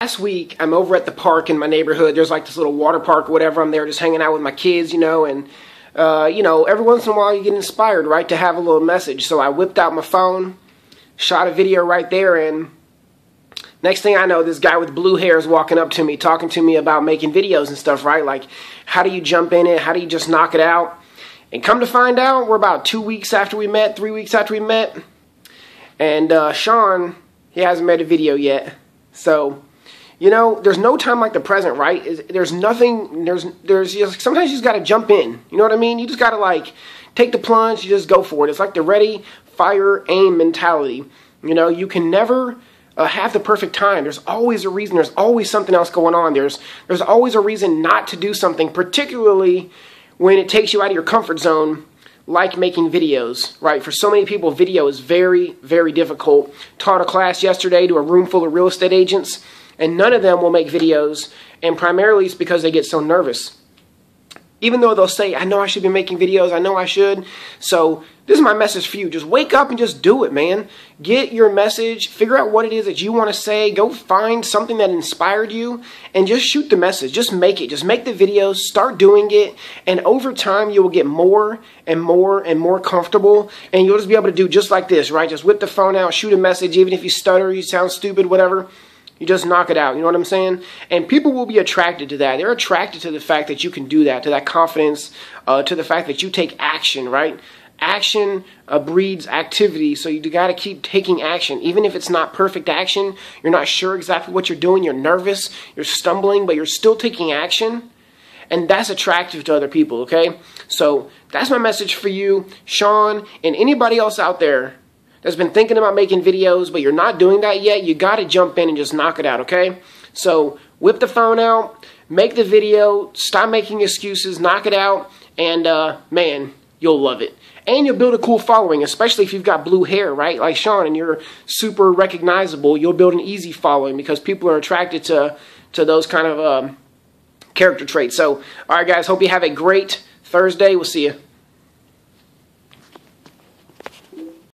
Last week, I'm over at the park in my neighborhood. There's like this little water park or whatever. I'm there just hanging out with my kids, and every once in a while you get inspired, right, to have a little message. So I whipped out my phone, shot a video right there, and next thing I know, this guy with blue hair is walking up to me, talking to me about making videos and stuff, right? Like, how do you jump in it? How do you just knock it out? And come to find out, we're about 2 weeks after we met, 3 weeks after we met, and Sean, he hasn't made a video yet. So, there's no time like the present, right? There's nothing, there's just, sometimes you just got to jump in. You know what I mean? You just got to, like, take the plunge, you just go for it. It's like the ready, fire, aim mentality. You can never have the perfect time. There's always a reason. There's always something else going on. There's always a reason not to do something, particularly when it takes you out of your comfort zone, like making videos, right? For so many people, video is very, very difficult. Taught a class yesterday to a room full of real estate agents, and none of them will make videos, and primarily it's because they get so nervous. Even though they'll say, I know I should be making videos, I know I should. So this is my message for you. Just wake up and just do it, man. Get your message, figure out what it is that you want to say, go find something that inspired you, and just shoot the message. Just make it. Just make the videos, start doing it, and over time you will get more and more and more comfortable, and you'll just be able to do just like this, right? Just whip the phone out, shoot a message, even if you stutter, you sound stupid, whatever. You just knock it out, you know what I'm saying? And people will be attracted to that. They're attracted to the fact that you can do that, to that confidence, to the fact that you take action, right? Action breeds activity, so you got to keep taking action. Even if it's not perfect action, you're not sure exactly what you're doing, you're nervous, you're stumbling, but you're still taking action. And that's attractive to other people, okay? So that's my message for you, Sean, and anybody else out there that's been thinking about making videos, but you're not doing that yet. You got to jump in and just knock it out, okay? So whip the phone out, make the video, stop making excuses, knock it out, and man, you'll love it. And you'll build a cool following, especially if you've got blue hair, right? Like Sean, and you're super recognizable. You'll build an easy following because people are attracted to those kind of character traits. So, all right, guys, hope you have a great Thursday. We'll see you.